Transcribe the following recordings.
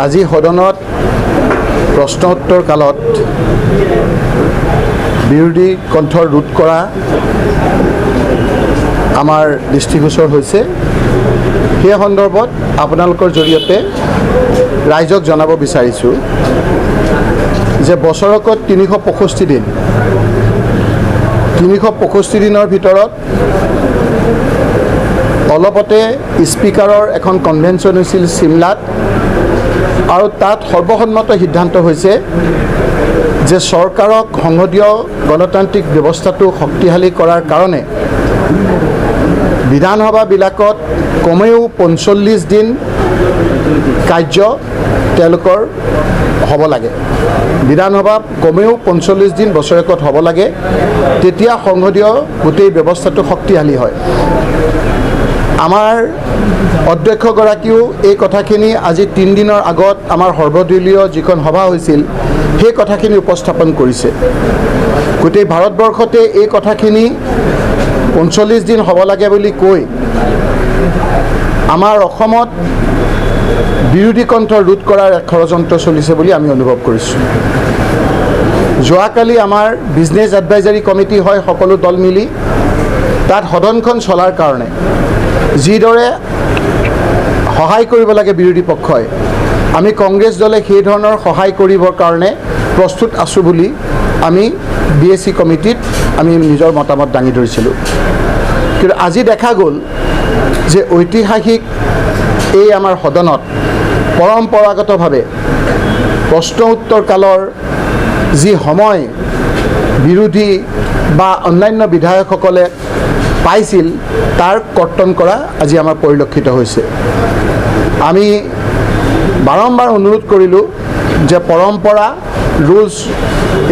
আজি সদনত প্ৰশ্ন উত্তৰ কালত বিৰোধী কণ্ঠ ৰোধ কৰা আমাৰ দৃষ্টিগোচৰ হৈছে। সেই সন্দৰ্ভত আপোনালোকৰ জৰিয়তে ৰাইজক জনাব বিচাৰিছোঁ যে বছৰকত 365 দিন 365 দিনৰ ভিতৰত অলপতে স্পিকাৰৰ এখন কনভেনশ্যন হৈছিল চিমলাত, আৰু তাত সৰ্বসন্মত সিদ্ধান্ত হৈছে যে চৰকাৰক সংসদীয় গণতান্ত্ৰিক ব্যৱস্থাটো শক্তিশালী কৰাৰ কাৰণে বিধানসভাবিলাকত কমেও 45 দিন কাৰ্য তেওঁলোকৰ হ'ব লাগে। বিধানসভা কমেও 45 দিন বছৰেকত হ'ব লাগে, তেতিয়া সংসদীয় গোটেই ব্যৱস্থাটো শক্তিশালী হয়। আমাৰ অধ্যক্ষগৰাকীও এই কথাখিনি আজি 3 দিনৰ আগত আমাৰ সৰ্বদলীয় যিখন সভা হৈছিল সেই কথাখিনি উপস্থাপন কৰিছে। গোটেই ভাৰতবৰ্ষতে এই কথাখিনি 45 দিন হ'ব লাগে বুলি কৈ আমাৰ অসমত বিৰোধী কণ্ঠ ৰোধ কৰাৰ এক ষড়যন্ত্ৰ চলিছে বুলি আমি অনুভৱ কৰিছোঁ। যোৱাকালি আমাৰ বিজনেছ এডভাইজাৰী কমিটি হয় সকলো দল মিলি তাত সদনখন চলাৰ কাৰণে যিদৰে সহায় কৰিব লাগে বিৰোধী পক্ষই, আমি কংগ্ৰেছ দলে সেই ধৰণৰ সহায় কৰিবৰ কাৰণে প্ৰস্তুত আছোঁ বুলি আমি BSC কমিটিত আমি নিজৰ মতামত দাঙি ধৰিছিলোঁ। কিন্তু আজি দেখা গ'ল যে ঐতিহাসিক এই আমাৰ সদনত পৰম্পৰাগতভাৱে প্ৰশ্ন উত্তৰ কালৰ যি সময় বিৰোধী বা অন্যান্য বিধায়কসকলে পাইছিল তাৰ কৰ্তন কৰা আজি আমাৰ পৰিলক্ষিত হৈছে। আমি বাৰম্বাৰ অনুৰোধ কৰিলোঁ যে পৰম্পৰা ৰুলছ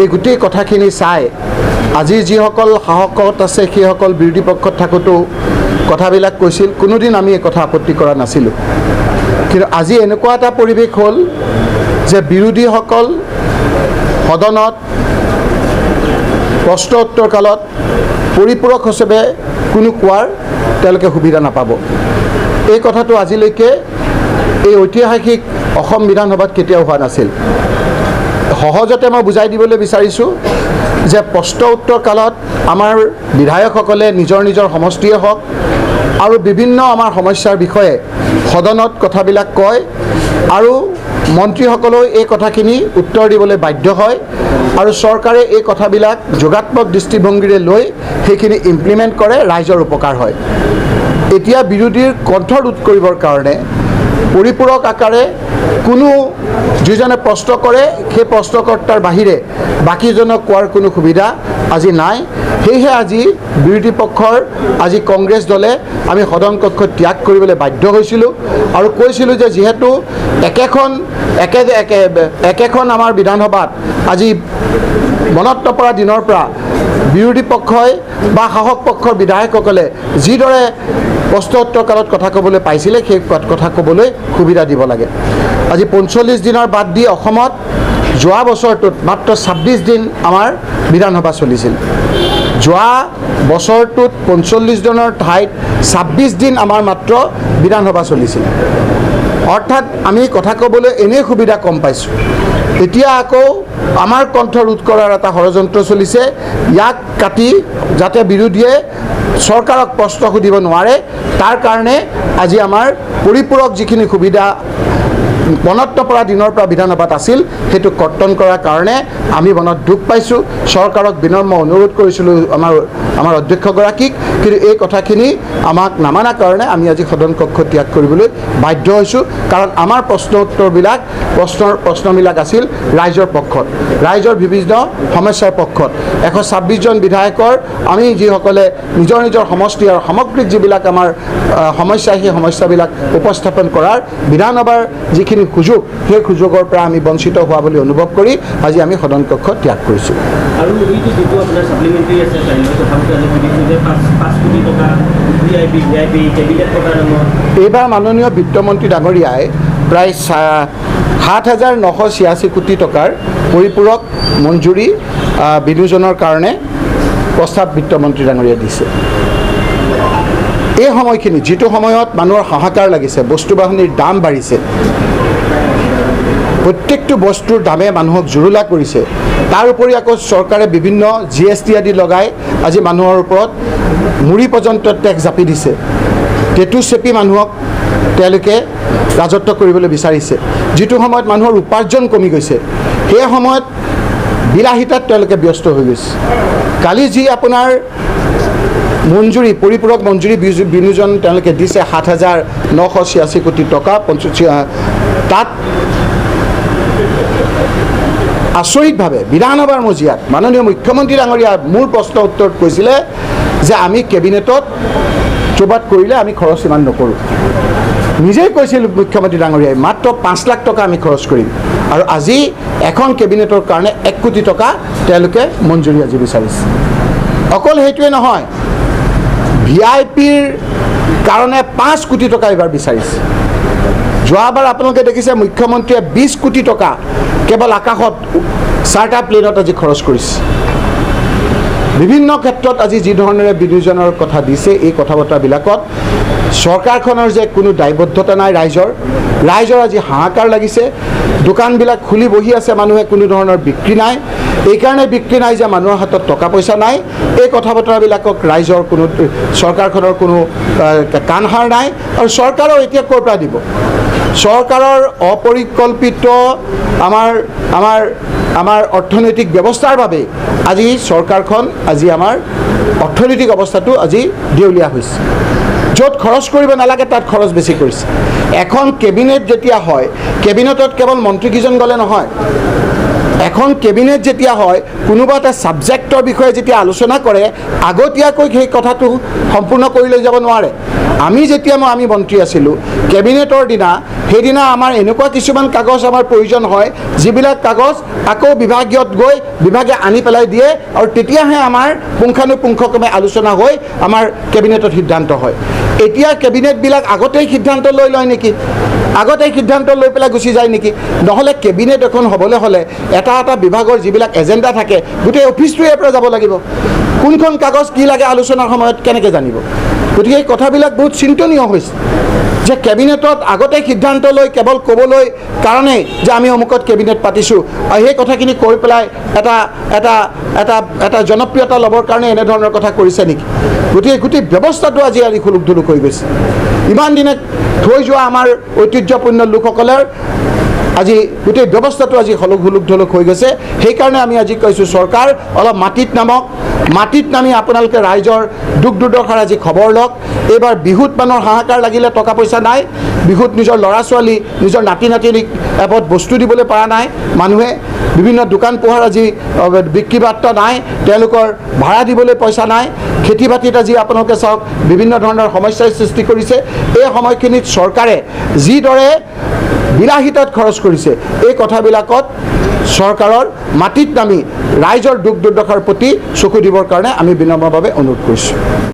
এই গোটেই কথাখিনি চাই আজি যিসকল সাহসত আছে সেইসকল বিৰোধী পক্ষত থাকোঁতেও কথাবিলাক কৈছিল, কোনোদিন আমি এই কথা আপত্তি কৰা নাছিলোঁ। কিন্তু আজি এনেকুৱা এটা পৰিৱেশ হ'ল যে বিৰোধীসকল সদনত প্ৰশ্ন উত্তৰ কালত পৰিপূৰক হিচাপে কোনো কোৱাৰ তেওঁলোকে সুবিধা নাপাব। এই কথাটো আজিলৈকে এই ঐতিহাসিক অসম বিধানসভাত কেতিয়াও হোৱা নাছিল। সহজতে মই বুজাই দিবলৈ বিচাৰিছোঁ যে প্ৰশ্ন উত্তৰ কালত আমাৰ বিধায়কসকলে নিজৰ নিজৰ সমষ্টিয়ে হওক আৰু বিভিন্ন আমাৰ সমস্যাৰ বিষয়ে সদনত কথাবিলাক কয়, আৰু মন্ত্ৰীসকলেও এই কথাখিনি উত্তৰ দিবলৈ বাধ্য হয়, আৰু চৰকাৰে এই কথাবিলাক যোগাত্মক দৃষ্টিভংগীৰে লৈ সেইখিনি ইমপ্লিমেণ্ট কৰে, ৰাইজৰ উপকাৰ হয়। এতিয়া বিৰোধীৰ কণ্ঠ ৰোধ কৰিবৰ কাৰণে পৰিপূৰক আকাৰে কোনো যিজনে প্ৰশ্ন কৰে সেই প্ৰশ্নকৰ্তাৰ বাহিৰে বাকীজনক কোৱাৰ কোনো সুবিধা আজি নাই। সেয়েহে আজি বিৰোধী পক্ষৰ আজি কংগ্ৰেছ দলে আমি সদন কক্ষ ত্যাগ কৰিবলৈ বাধ্য হৈছিলোঁ আৰু কৈছিলোঁ যে যিহেতু একেখন আমাৰ বিধানসভাত আজি মনত নপৰা দিনৰ পৰা বিৰোধী পক্ষই বা শাসক পক্ষৰ বিধায়কসকলে যিদৰে প্ৰশ্ন উত্তৰ কালত কথা ক'বলৈ পাইছিলে সেই কথা ক'বলৈ সুবিধা দিব লাগে। আজি 45 দিনৰ বাদ দি অসমত যোৱা বছৰটোত মাত্ৰ 26 দিন আমাৰ বিধানসভা চলিছিল। যোৱা বছৰটোত 45 দিনৰ ঠাইত 26 দিন আমাৰ মাত্ৰ বিধানসভা চলিছিল। অৰ্থাৎ আমি কথা ক'বলৈ এনেই সুবিধা কম পাইছোঁ। এতিয়া আকৌ আমাৰ কণ্ঠ ৰোধ কৰাৰ এটা ষড়যন্ত্ৰ চলিছে, ইয়াক কাটি যাতে বিৰোধীয়ে চৰকাৰক প্ৰশ্ন সুধিব নোৱাৰে, তাৰ কাৰণে আজি আমাৰ পৰিপূৰক যিখিনি সুবিধা মনত নপৰা দিনৰ পৰা বিধানসভাত আছিল সেইটো কৰ্তন কৰাৰ কাৰণে আমি মনত দুখ পাইছোঁ। চৰকাৰক বিনম্ৰ অনুৰোধ কৰিছিলোঁ আমাৰ অধ্যক্ষগৰাকীক, কিন্তু এই কথাখিনি আমাক নামানাৰ কাৰণে আমি আজি সদন কক্ষ ত্যাগ কৰিবলৈ বাধ্য হৈছোঁ। কাৰণ আমাৰ প্ৰশ্নবিলাক আছিল ৰাইজৰ পক্ষত, ৰাইজৰ বিভিন্ন সমস্যাৰ পক্ষত। 126 জন বিধায়কৰ আমি যিসকলে নিজৰ নিজৰ সমষ্টি আৰু সামগ্ৰিক যিবিলাক আমাৰ সমস্যা সেই সমস্যাবিলাক উপস্থাপন কৰাৰ বিধানসভাৰ যিখিনি সুযোগ সেই সুযোগৰ পৰা আমি বঞ্চিত হোৱা বুলি অনুভৱ কৰি আজি আমি সদন কক্ষ ত্যাগ কৰিছোঁ। এইবাৰ মাননীয় বিত্তমন্ত্ৰী ডাঙৰীয়াই প্ৰায় 7,986 কোটি টকাৰ পৰিপূৰক মঞ্জুৰি বিনিয়োজনৰ কাৰণে প্ৰস্তাৱ বিত্তমন্ত্ৰী ডাঙৰীয়াই দিছে। এই সময়খিনি যিটো সময়ত মানুহৰ হাহাকাৰ লাগিছে, বস্তু বাহনিৰ দাম বাঢ়িছে, প্ৰত্যেকটো বস্তুৰ দামে মানুহক জুৰুলা কৰিছে। তাৰ উপৰি আকৌ চৰকাৰে বিভিন্ন GST আদি লগাই আজি মানুহৰ ওপৰত মুড়ি পৰ্যন্ত টেক্স জাপি দিছে। টেটু চেপি মানুহক তেওঁলোকে ৰাজত্ব কৰিবলৈ বিচাৰিছে। যিটো সময়ত মানুহৰ উপাৰ্জন কমি গৈছে, সেই সময়ত বিলাসিতাত তেওঁলোকে ব্যস্ত হৈ গৈছে। কালি যি আপোনাৰ মঞ্জুৰি, পৰিপূৰক মঞ্জুৰি বিনিয়োজন তেওঁলোকে দিছে 7,986 কোটি টকা, তাত আচৰিতভাৱে বিধানসভাৰ মজিয়াত মাননীয় মুখ্যমন্ত্ৰী ডাঙৰীয়া মোৰ প্ৰশ্ন উত্তৰত কৈছিলে যে আমি কেবিনেটত জবাব কৰিলে আমি খৰচ ইমান নকৰোঁ। নিজেই কৈছিল মুখ্যমন্ত্ৰী ডাঙৰীয়াই মাত্ৰ 5 লাখ টকা আমি খৰচ কৰিম, আৰু আজি এখন কেবিনেটৰ কাৰণে 1 কোটি টকা তেওঁলোকে মঞ্জুৰি আজি বিচাৰিছে। অকল সেইটোৱে নহয়, VIPৰ কাৰণে 5 কোটি টকা এইবাৰ বিচাৰিছে। যোৱাবাৰ আপোনালোকে দেখিছে মুখ্যমন্ত্ৰীয়ে 20 কোটি টকা কেৱল আকাশত চাৰ্টাৰ প্লেনত আজি খৰচ কৰিছে। বিভিন্ন ক্ষেত্ৰত আজি যি ধৰণেৰে বিনিয়োজনৰ কথা দিছে, এই কথা বতৰাবিলাকত চৰকাৰখনৰ যে কোনো দায়বদ্ধতা নাই, ৰাইজৰ আজি হাহাকাৰ লাগিছে। দোকানবিলাক খুলি বহি আছে, মানুহে কোনো ধৰণৰ বিক্ৰী নাই। এইকাৰণে বিক্ৰী নাই যে মানুহৰ হাতত টকা পইচা নাই। এই কথা বতৰাবিলাকক ৰাইজৰ কোনো, চৰকাৰখনৰ কোনো কাণসাৰ নাই। আৰু চৰকাৰৰ এতিয়া ক'ৰ পৰা দিব? চৰকাৰৰ অপৰিকল্পিত আমাৰ অৰ্থনৈতিক ব্যৱস্থাৰ বাবে আজি চৰকাৰখন, আজি আমাৰ অৰ্থনৈতিক অৱস্থাটো আজি দেউলীয়া হৈছে। য'ত খৰচ কৰিব নালাগে তাত খৰচ বেছি কৰিছে। এখন কেবিনেট যেতিয়া হয়, কেবিনেটত কেৱল মন্ত্ৰীকেইজন গ'লে নহয়। এখন কেবিনেট যেতিয়া হয়, কোনোবা এটা ছাবজেক্টৰ বিষয়ে যেতিয়া আলোচনা কৰে, আগতীয়াকৈ সেই কথাটো সম্পূৰ্ণ কৰি লৈ যাব নোৱাৰে। আমি মন্ত্ৰী আছিলোঁ, কেবিনেটৰ দিনা, সেইদিনা আমাৰ এনেকুৱা কিছুমান কাগজ আমাৰ প্ৰয়োজন হয়, যিবিলাক কাগজ আকৌ বিভাগীয়ত গৈ বিভাগে আনি পেলাই দিয়ে, আৰু তেতিয়াহে আমাৰ পুংখানুপুংখক্ৰমে আলোচনা হৈ আমাৰ কেবিনেটত সিদ্ধান্ত হয়। এতিয়া কেবিনেটবিলাক আগতেই সিদ্ধান্ত লৈ লয় নেকি? আগতেই সিদ্ধান্ত লৈ পেলাই গুচি যায় নেকি? নহ'লে কেবিনেট এখন হ'বলৈ হ'লে এটা বিভাগৰ যিবিলাক এজেণ্ডা থাকে, গোটেই অফিচটোৱে ইয়াৰ পৰা যাব লাগিব। কোনখন কাগজ কি লাগে আলোচনাৰ সময়ত কেনেকৈ জানিব? গতিকে এই কথাবিলাক বহুত চিন্তনীয় হৈছে যে কেবিনেটত আগতে সিদ্ধান্ত লৈ কেৱল ক'বলৈ কাৰণেই যে আমি অমুকত কেবিনেট পাতিছোঁ, আৰু সেই কথাখিনি কৈ পেলাই এটা জনপ্ৰিয়তা ল'বৰ কাৰণে এনেধৰণৰ কথা কৰিছে নেকি? গতিকে গোটেই ব্যৱস্থাটো আজি খুলুক-ধুলুক হৈ গৈছে। ইমান দিনে থৈ যোৱা আমাৰ ঐতিহ্যপূৰ্ণ লোকসকলৰ আজি গোটেই ব্যৱস্থাটো আজি হুলুক-ধুলুক হৈ গৈছে। সেইকাৰণে আমি আজি কৈছোঁ, চৰকাৰ অলপ মাটিত নামি আপোনালোকে ৰাইজৰ দুখ দুৰ্দশাৰ আজি খবৰ লওক। এইবাৰ বিহুত মানুহৰ হাহাকাৰ লাগিলে, টকা পইচা নাই। বিহুত নিজৰ ল'ৰা ছোৱালী, নিজৰ নাতি নাতিনীক এপদ বস্তু দিবলৈ পৰা নাই। মানুহে বিভিন্ন দোকান পোহাৰ আজি বিক্ৰী বাৰ্তা নাই, তেওঁলোকৰ ভাড়া দিবলৈ পইচা নাই। খেতি বাতিত আজি আপোনালোকে চাওক বিভিন্ন ধৰণৰ সমস্যাৰ সৃষ্টি কৰিছে। এই সময়খিনিত চৰকাৰে যিদৰে বিলাসিতাত খৰচ কৰিছে, এই কথাবিলাকত চৰকাৰৰ মাটিত নামি ৰাইজৰ দুখ দুৰ্দশাৰ প্ৰতি চকু দিবৰ কাৰণে আমি বিনম্ৰভাৱে অনুৰোধ কৰিছোঁ।